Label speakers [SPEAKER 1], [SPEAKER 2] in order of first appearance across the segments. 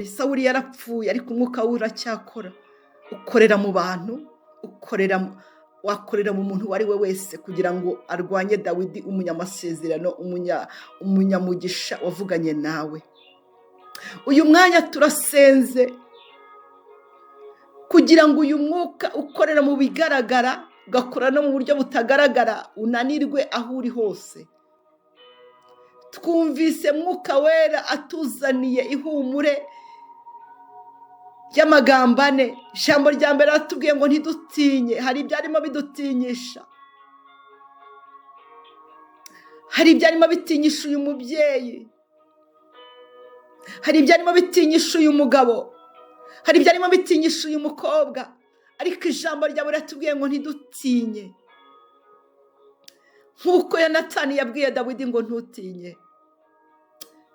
[SPEAKER 1] Sawuli yarapfuye ariko umwuka we uracyakora, ukorera mu bantu, wakorera mu muntu uwo ari we wese kugira ngo arwanye Dawidi umunyamasezerano, umunyamugisha wavuganye nawe. Uyu mwanya turasenze kugira ngo uyu mwuka ukorera mu bigaragara ugakora no mu buryo butagaragara unanirwe aho uri hose. Twumvise mwuka wera atuzaniye ihumure y'amagambo ane. Ijambo rya mbere atubwiye ngo ntidutinye. Hari ibyarimo bidutinyisha, hari ibyarimo bitinyisha uyu mubyeyi, hari ibyarimo bitinyisha uyu mugabo, hari ibyarimo bitinyisha uyu mukobwa, ariko ijambo ryawe riratubwiye ngo ntidutinye. Nk'uko Yonatani yabwiye Dawidi ngo ntutinye,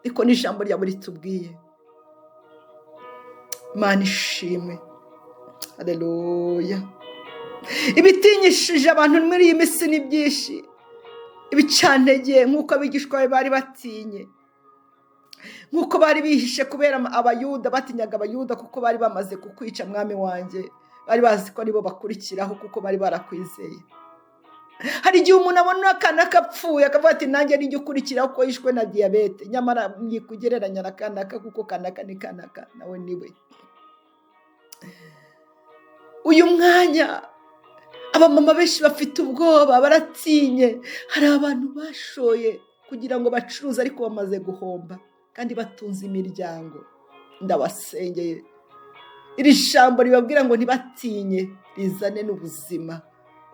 [SPEAKER 1] ariko n'ijambo ryawe ritubwiye. Imana ishimwe, haleluya. Ibitinyishije abantu muri iyi minsi ni byinshi, ibicantege nk'uko abigishwa be bari batinye, nk'uko bari bihishe kubera abayuda, batinyaga abayuda kuko bari bamaze kukwica mwami wanjye, bari bazi ko aribo bakurikiraho kuko bari barakwizeye. Hari igihe umuntu abona akana kapfuye akavuga ati nanjye nijye ukurikiraho ko yishwe na diyabete, nyamara mwikugereranya na kanaka kuko kanaka ni kanaka nawe niwe. Uyu mwanya abamama benshi bafite ubwoba, baratinye. Hari abantu bashoye kugira ngo bacuruze ariko bamaze guhomba kandi batunze imiryango. Ndabasengeye iri jambo ribabwira ngo ntibatinye, rizane n'ubuzima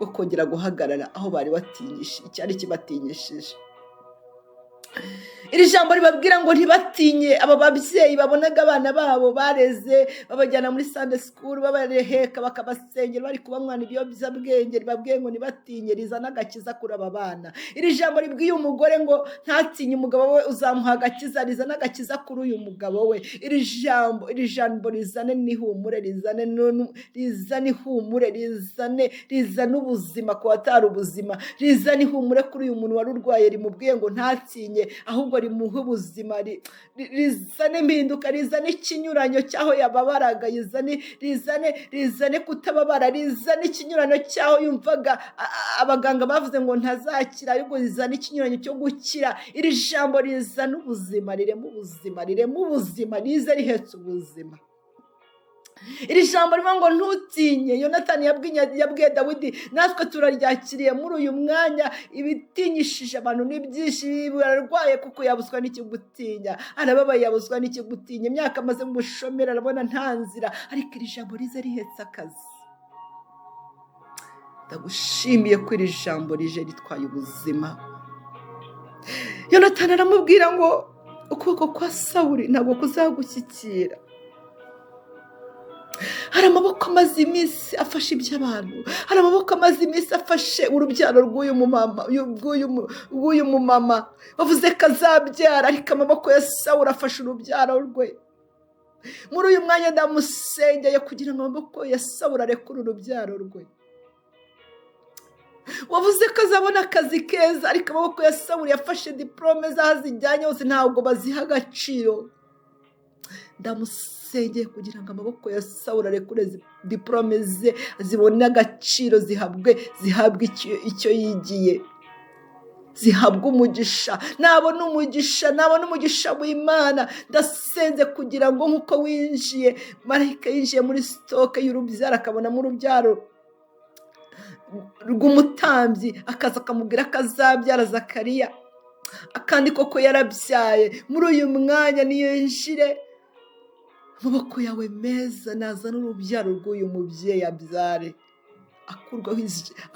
[SPEAKER 1] bwo kongera guhagarara aho bari batinyishe, icyari kibatinyishije. Iri jambo ribabwira ngo ntibatinye aba babyeyi babonaga abana babo bareze babajyana muri Sunday school, babareheka bakabasengera bari kubamwana ibiyobyabwenge. Ribabwiye ngo ntibatinye, rizana agakiza kuri aba bana. Iri jambo ribwiye umugore ngo ntatinye umugabo we uzamuha agakiza, rizana agakiza kuri uyu mugabo we. Iri jambo rizane n'ihumure, rizane ihumure, rizane ubuzima ku batari ubuzima, rizane ihumure kuri uyu muntu wari urwaye. Rimubwiye ngo ntatinye, ahubwo rimuhe ubuzima, rizane impinduka, rizane ikinyuranyo cyaho yababaraga, rizane kutababara, rizane ikinyuranyo cyaho yumvaga abaganga bavuze ngo ntazakira, ahubwo rizane ikinyuranyo cyo gukira. Iri jambo rizana ubuzima, rirema ubuzima, rize rihetse ubuzima. Iri jambo rivuga ngo ntutinye. Yonatani yabwiye Dawidi, natwe turaryakiriye muri uyu mwanya. Ibitinyishije abantu ni byinshi, bararwaye kuko yabuzwa n'ikigutinya, arababaye yabuzwa n'ikigutinya, imyaka amaze mu bushomeri arabona nta nzira, ariko iri jambo rize rihetse akazi. Ndagushimiye ko iri jambo rije ritwaye ubuzima. Yonatani aramubwira ngo ukuboko kwa Sawuli ntabwo kuzagushyikira. Hari amaboko amaze iminsi afashe iby'abantu, hari amaboko amaze iminsi afashe urubyaro rw'uyu mumama bavuze ko azabyara, ariko amaboko ya Sawuli afashe urubyaro rwe. Muri uyu mwanya ndamusengeye kugira ngo amaboko ya Sawuli arekure urubyaro rwe. Wavuze ko azabona akazi keza, ariko amaboko ya Sawuli yafashe diplome zaho zijyanye hose ntabwo baziha agaciro. Ndamusengeye kugira ngo amaboko ya Sawuli arekure diplome ze, zibone agaciro, zihabwe icyo yigiye, zihabwe umugisha. Nabona umugisha w'Imana. Ndasenze kugira ngo nk'uko winjiye, marayika yinjiye muri stoke y'urubyaro akabonamo urubyaro rw'umutambyi, akaza akamubwira ko azabyara Zakariya, akandi koko yarabyaye. Muri uyu mwanya niyinjire amaboko yawe meza, nazana urubyaro rw'uyu mubyeyi abyare,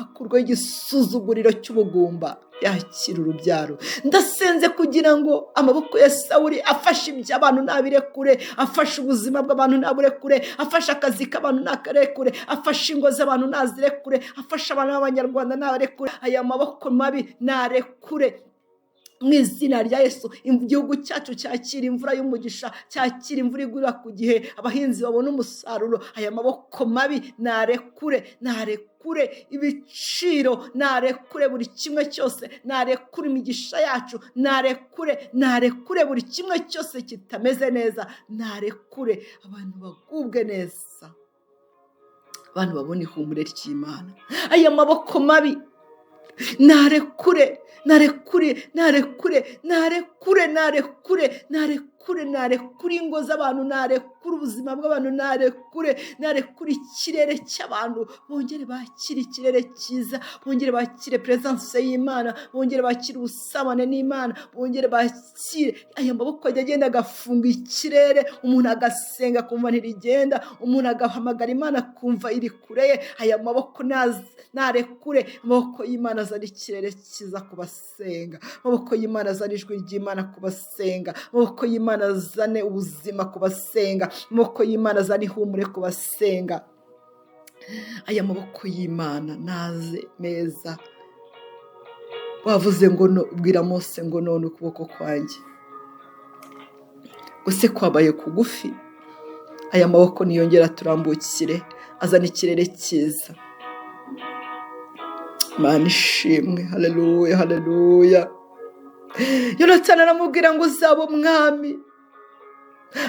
[SPEAKER 1] akurwaho igisuzuguriro cy'ubugumba, yakira urubyaro. Ndasenze kugira ngo amaboko ya Sawuli afashe iby'abantu nabirekure, afashe ubuzima bw'abantu naburekure, afashe akazi k'abantu nakarekure, afashe ingo z'abantu nazirekure, afashe abantu b'Abanyarwanda nabarekure. Aya maboko mabi narekure, mu izina rya Yesu. Igihugu cyacu cyakira imvura y'umugisha, cyakira imvura igura ku gihe, abahinzi babona umusaruro. Aya maboko mabi narekure, narekure ibiciro, narekure buri kimwe cyose, narekure imigisha yacu, narekure buri kimwe cyose kitameze neza, narekure abantu bagubwe neza, abantu babona ihumure ry'Imana. Aya maboko mabi narekure, narekure, narekure, narekure, narekure, narekure, narekure ingo z'abantu, narekure ubuzima bw'abantu, narekure ikirere cy'abantu, bongere bakire ikirere cyiza, bongere bakire presence y'Imana, bongere bakire ubusabane n'Imana, bongere bakire. Aya maboko ajya agenda agafunga ikirere, umuntu agasenga kumva ntirigenda, umuntu agahamagara Imana kumva iri kure ye. Aya maboko narekure, amaboko y'Imana azana ikirere cyiza kubasenga, amaboko y'Imana azana ijwi ry'Imana kubasenga, amaboko y'Imana azane ubuzima kubasenga, amaboko y'Imana azana ihumure kubasenga. Aya maboko y'Imana naze meza. Wavuze ngo ubwira Mose ngo none ukuboko kwanjye use kwabaye kugufi. Aya maboko niyongera turambukire, azana ikirere cyiza. Mana ishimwe, haleluya, haleluya. Yonatani aramubwira ngo uzaba umwami.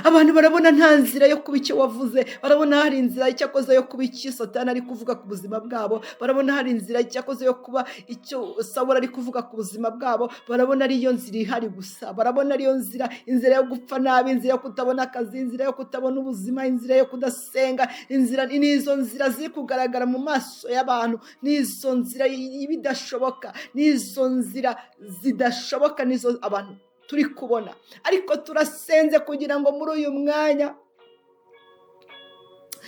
[SPEAKER 1] Abantu barabona nta nzira yo kuba icyo wavuze, barabona hari inzira icyakoze yo kuba icyo Satani ari kuvuga ku buzima bwabo, barabona hari inzira icyakoze yo kuba icyo Sawuli ari kuvuga ku buzima bwabo, barabona ariyo nzira ihari gusa, barabona ariyo nzira, inzira yo gupfa nabi, inzira yo kutabona akazi, inzira yo kutabona ubuzima, inzira yo kudasenga, inzira nizo nzira ziri kugaragara mu maso y'abantu, nizo nzira y'ibidashoboka, nizo nzira zidashoboka, nizo abantu turi kubona. Ariko turasenze kugira ngo muri uyu mwanya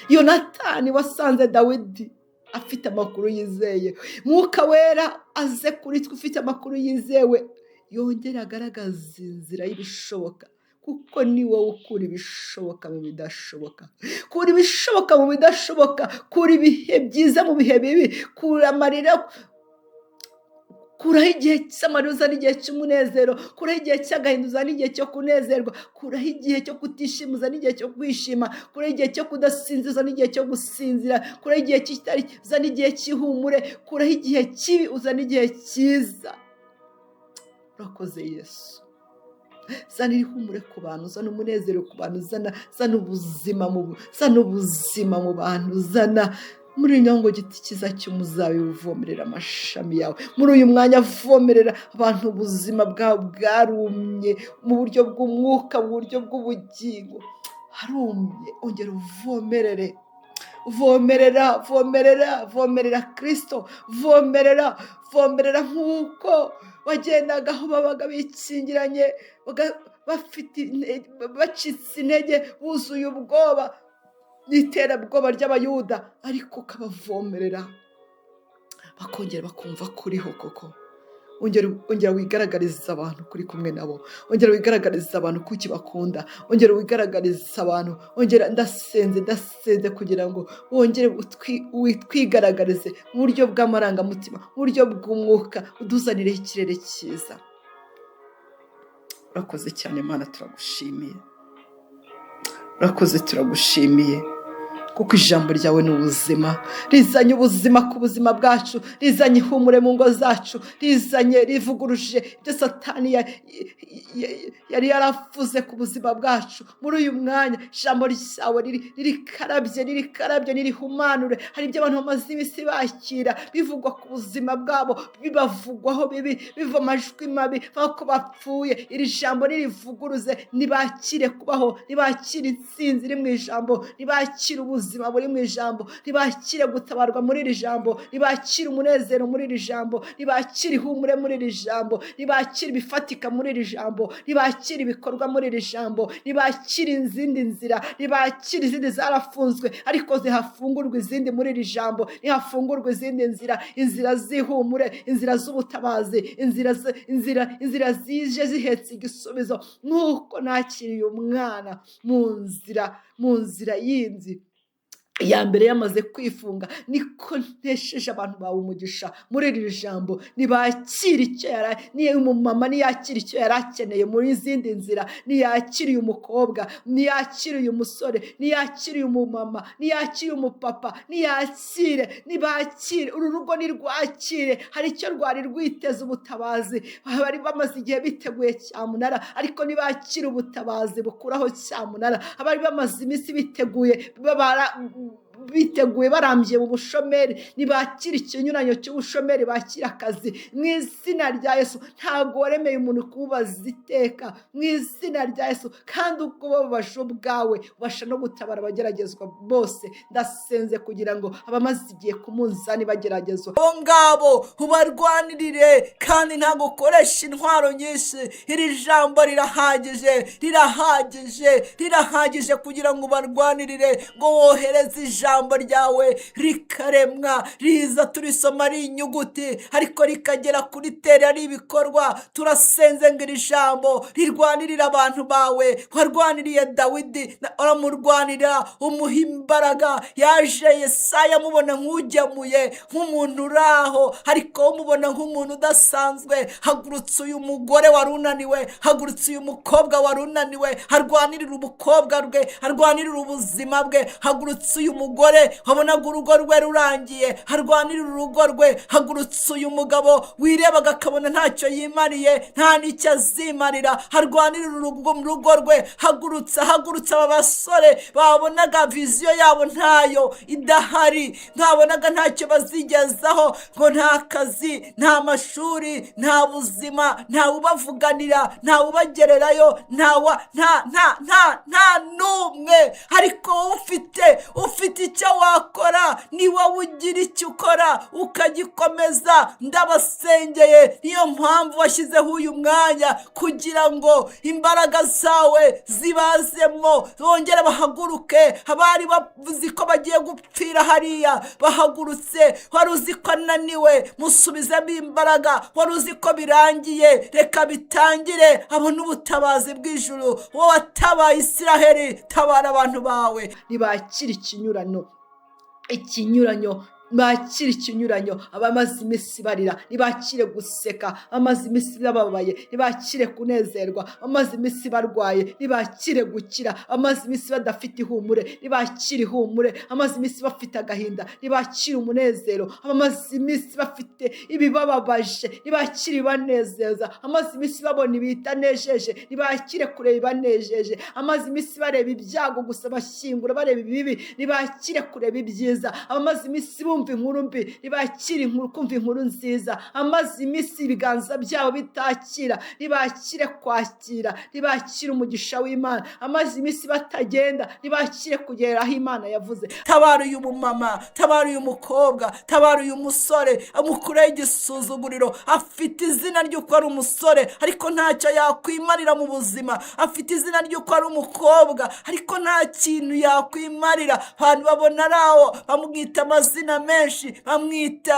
[SPEAKER 1] Yonatani wasanze Dawidi afite amakuru yizeye, Mwuka Wera aze kuri twe ufite amakuru yizewe, yongera agaragaza inzira y'ibishoboka, kuko ni wowe ukura ibishoboka mu bidashoboka, kura ibishoboka mu bidashoboka, kura ibihe byiza mu bihe bibi, kura amarira, kuraho igihe cy'amarira uzana igihe cy'umunezero, kuraho igihe cy'agahinda uzana igihe cyo kunezerwa, kuraho igihe cyo kutishima uzana igihe cyo kwishima, kuraho igihe cyo kudasinzira uzana igihe cyo gusinzira, kuraho igihe kitari uzana igihe cy'ihumure, kuraho igihe kibi uzana igihe cyiza. Urakoze Yesu. Zana ihumure ku bantu, zana umunezero ku bantu, zana ubuzima mu bantu, zana muri nyongo giti cyiza cy'umuzabibu, uvomerera amashami yawe muri uyu mwanya, vomerera abantu ubuzima bwabo bwarumye mu buryo bw'umwuka, mu buryo bw'ubugingo harumye, ongera uvomerere, vomerera Kristo, vomerera nk'uko wagendaga aho babaga bikingiranye, bacitse intege, buzuye ubwoba n'iterabwoba ry'abayuda, ariko ukabavomerera bakongera bakumva kuriho koko. Ongera wigaragariza abantu kuri kumwe nabo, ongera wigaragariza abantu kuki bakunda, ongera wigaragariza abantu, ongera ndasenze kugira ngo wongere twigaragarize mu buryo bw'amarangamutima, mu buryo bw'umwuka, uduzanire ikirere cyiza. Urakoze cyane Mana, turagushimiye, urakoze, turagushimiye, kuko ijambo ryawe ni ubuzima, rizanye ubuzima ku buzima bwacu, rizanye ihumure mu ngo zacu, rivuguruje ibyo Satani yari yaravuze ku buzima bwacu. Muri uyu mwanya ijambo ryawe ririkarabye, nirihumanure. Hari ibyo abantu bamaze iminsi bakira bivugwa ku buzima bwabo, bibavugwaho bibi, biva amajwi mabi, ko bapfuye. Iri jambo nirivuguruze, nibakire kubaho, nibakire intsinzi iri mu ijambo, nibakire ubuzima buri mu ijambo, nibakire gutabarwa muri iri jambo, nibakire umunezero muri iri jambo, nibakire ihumure muri iri jambo, nibakire ibifatika muri iri jambo, nibakire ibikorwa muri iri jambo, nibakire izindi nzira, nibakire izindi zarafunzwe ariko zihafungurwa izindi muri iri jambo, nihafungurwa izindi nzira, inzira zihumure, inzira z'ubutabazi, inzira zije zihetse igisubizo, nk'uko nakiriye umwana mu nzira yindi iya mbere yamaze kwifunga, niko ntesheje abantu bawe umugisha muri iri jambo. Nibakira icyo niyo umumama niyakira icyo yari akeneye muri izindi nzira, niyakira uyu mukobwa, niyakira uyu musore, niyakira uyu mumama, niyakira umupapa, nibakire uru rugo nirwakire. Hari icyo rwari rwiteze ubutabazi, bari bamaze igihe biteguye cyamunara, ariko nibakira ubutabazi bukuraho cyamunara. Abari bamaze iminsi biteguye barambye mu bushomeri, nibakira ikinyuranyo cy'ubushomeri, bakira akazi mu izina rya Yesu. Ntabwo waremeye umuntu kubaza iteka, mu izina rya Yesu. Kandi ubwo babaje ubwawe ubasha no gutabara abageragezwa bose. Ndasenze kugira ngo abamaze igihe ku munzani bageragezwa, abo ngabo ubarwanirire, kandi ntabwo ukoresha intwaro nyinshi. Iri jambo rirahagije kugira ngo ubarwanirire, ngo wohereze ijambo ryawe rikaremwa, riza turisoma ari inyuguti ariko rikagera kuri tere ari ibikorwa. Turasenze ngo iri jambo rirwanirira abantu bawe. Warwaniriye Dawidi, uramurwanira, umuha imbaraga. Yaje Yesaya amubona nk'ugemuye, nk'umuntu uraho, ariko umubona nk'umuntu udasanzwe. Hagurutse uyu mugore wari unaniwe, hagurutse uyu mukobwa wari unaniwe, harwanirira ubukobwa bwe, harwanirira ubuzima bwe. Hagurutse uyu mugore wabonaga urugo rwe rurangiye, harwanirira urugo rwe. Hagurutse uyu mugabo wirebaga akabona ntacyo yimariye, nta n'icyo azimarira, harwanirira urugo rwe. Hagurutse aba basore babonaga viziyo yabo ntayo idahari, ntabonaga ntacyo bazigezaho, ngo nta kazi, nta mashuri, nta buzima, nta ubavuganira, nta ubagererayo, nta n'umwe. Ariko ufite icyo wakora, ni wowe ugira icyo ukora ukagikomeza. Ndabasengeye, niyo mpamvu washyizeho uyu mwanya, kugira ngo imbaraga zawe zibazemo, bongere bahaguruke. Abari bavuze ko bagiye gupfira hariya bahagurutse. Wari uzi ko ananiwe, musubizemo imbaraga. Wari uzi ko birangiye, reka bitangire. Abona ubutabazi bw'ijuru. Wowe watabaye Isiraheli, tabara abantu bawe. Nibakira ikinyuranyo, bakire ikinyuranyo. Abamaze iminsi barira, nibakire guseka. Abamaze iminsi bababaye, nibakire kunezerwa. Abamaze iminsi barwaye, nibakire gukira. Abamaze iminsi badafite ihumure, nibakire ihumure. Abamaze iminsi bafite agahinda, nibakire umunezero. Abamaze iminsi bafite ibibababaje, nibakire ibanezeza. Abamaze iminsi babona ibitanejeje, nibakire kureba ibanejeje. Abamaze iminsi bareba ibyago gusa bashyingura, bareba ibibi, nibakire kureba ibyiza. Abamaze iminsi bumva inkuru mbi, nibakire kumva inkuru nziza. Amaze iminsi ibiganza byabo bitakira, nibakire kwakira, nibakire umugisha w'Imana. Amaze iminsi batagenda, nibakire kugera aho Imana yavuze. Tabara uyu mumama, tabara uyu mukobwa, tabara uyu musore, amukureho igisuzuguriro. Afite izina ry'uko ari umusore, ariko ntacyo yakwimarira mu buzima. Afite izina ry'uko ari umukobwa, ariko nta kintu yakwimarira. Abantu babona araho, bamwita amazina menshi, bamwita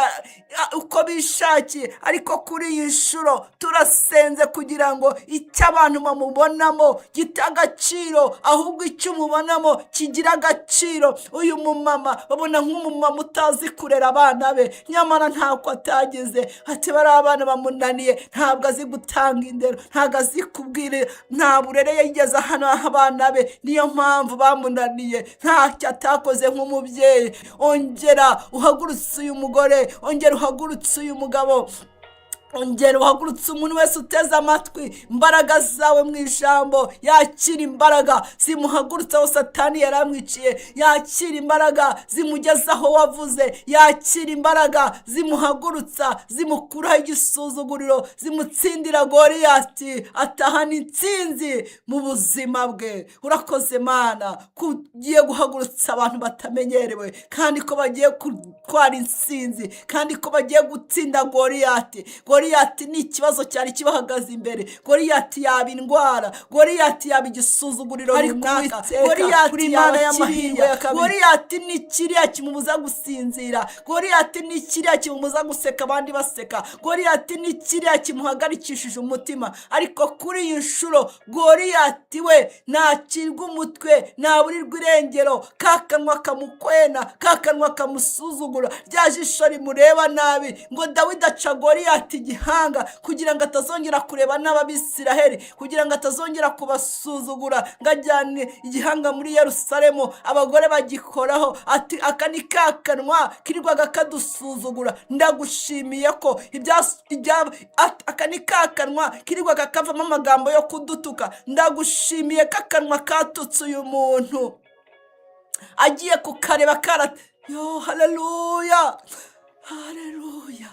[SPEAKER 1] uko bishakiye. Ariko kuri iyi nshuro turasenze kugira ngo icyo abantu bamubonamo gita agaciro, ahubwo icyo umubonamo kigira agaciro. Uyu mumama babona nk'umumama utazi kurera abana be, nyamara ntako atagize. Ati bari abana bamunaniye, ntabwo azi gutanga indero, ntabwo azi kubwira, nta burere yigeze hano abana be. Niyo mpamvu bamunaniye, ntacyo atakoze nk'umubyeyi. Ongera uhagurutse uyu mugore, ongera uhagurutse uyu mugabo, ongera uhagurutse umuntu wese uteze amatwi. Imbaraga zawe mu ijambo, yakira imbaraga zimuhagurutse aho Satani yaramwiciye, yakira imbaraga zimugeza aho wavuze, yakira imbaraga zimuhagurutsa, zimukuraho igisuzuguriro, zimutsindira Goliyati, atahana intsinzi mu buzima bwe. Urakoze Mana, kugiye guhagurutsa abantu batamenyerewe, kandi ko bagiye gutwara intsinzi, kandi ko bagiye gutsinda Goliyati. Goliyati ni ikibazo cyari kibahagaze imbere. Goliyati yaba indwara, Goliyati yaba igisuzuguriro runaka, Goliyati yaba y'amahirwe, Goliyati ni kiriya kimubuza gusinzira, Goliyati ni kiriya kimubuza guseka abandi baseka, Goliyati ni kiriya kimuhagarikishije umutima. Ariko kuri iyi nshuro Goliyati we ntakirwa umutwe, ntaburirwa irengero, kakanwa kamukwena, kakanwa kamusuzugura, rya jisho rimureba nabi. Ngo Dawidi aca Goliyati igihanga kugira ngo atazongera kureba n'Abisiraheli, kugira ngo atazongera kubasuzugura, ngo ajyane igihanga muri Yerusalemu abagore bagikoraho. Ati aka ni kakanwa kirirwaga kadusuzugura, ndagushimiye ko aka ni kakanwa kirirwaga kavamo amagambo yo kudutuka, ndagushimiye kakanwa katutse uyu muntu agiye kukareba yo haleluya, haleluya.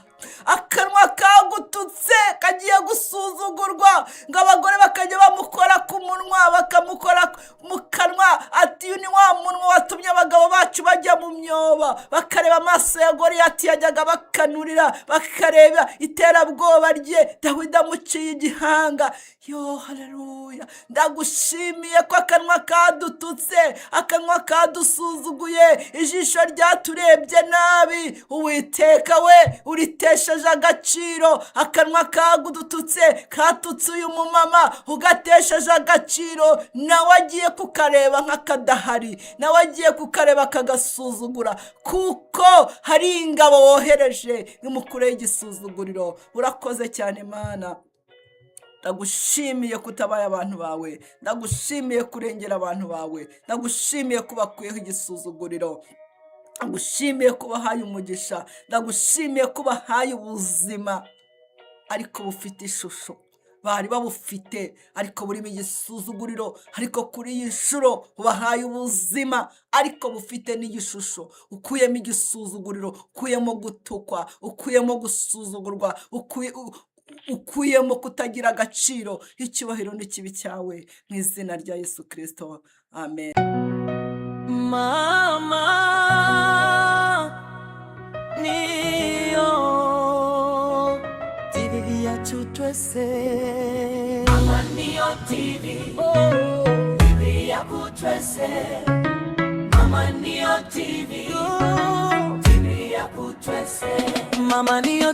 [SPEAKER 1] Akanwa kagututse kagiye gusuzugurwa, ngo abagore bakajya bamukora ku munwa, bakamukora mu kanwa. Ati ni wa munwa watumye abagabo bacu bajya mu myoba, bakareba amaso ya Goliyati yajyaga bakanurira, bakareba iterabwoba rye. Dawidi amuciye igihanga. Yo haleluya, ndagushimiye ko akanwa kadututse, akanwa kadusuzuguye, ijisho ryaturebye nabi. Uwiteka we uritesheje agaciro, akanwa kagudututse katutse uyu mumama ugatesheje agaciro. Nawe agiye kukareba nk'akadahari, nawe agiye kukareba kagasuzugura, kuko hari ingabo wohereje imukure y'igisuzuguriro. Urakoze cyane Mana, ndagushimiye kutabaye abantu bawe, ndagushimiye kurengera abantu bawe, ndagushimiye kubakuyeho igisuzuguriro, ndagushimiye kubahaye umugisha, ndagushimiye kubahaye ubuzima ariko bufite ishusho. Bari babufite ariko burimo igisuzuguriro, ariko kuri iyi nshuro ubahaye ubuzima ariko bufite n'igishusho. Ukuyemo igisuzuguriro, ukuyemo gutukwa, ukuyemo gusuzugurwa, ukuyemo kutagira agaciro. Icyubahiro n'ikibi cyawe mu izina rya Yesu Kristo, amen.
[SPEAKER 2] Mama NIYO TV yacu twese, Mama NIYO TV, TV yacu twese, Mama NIYO TV, TV yacu twese, Mama NIYO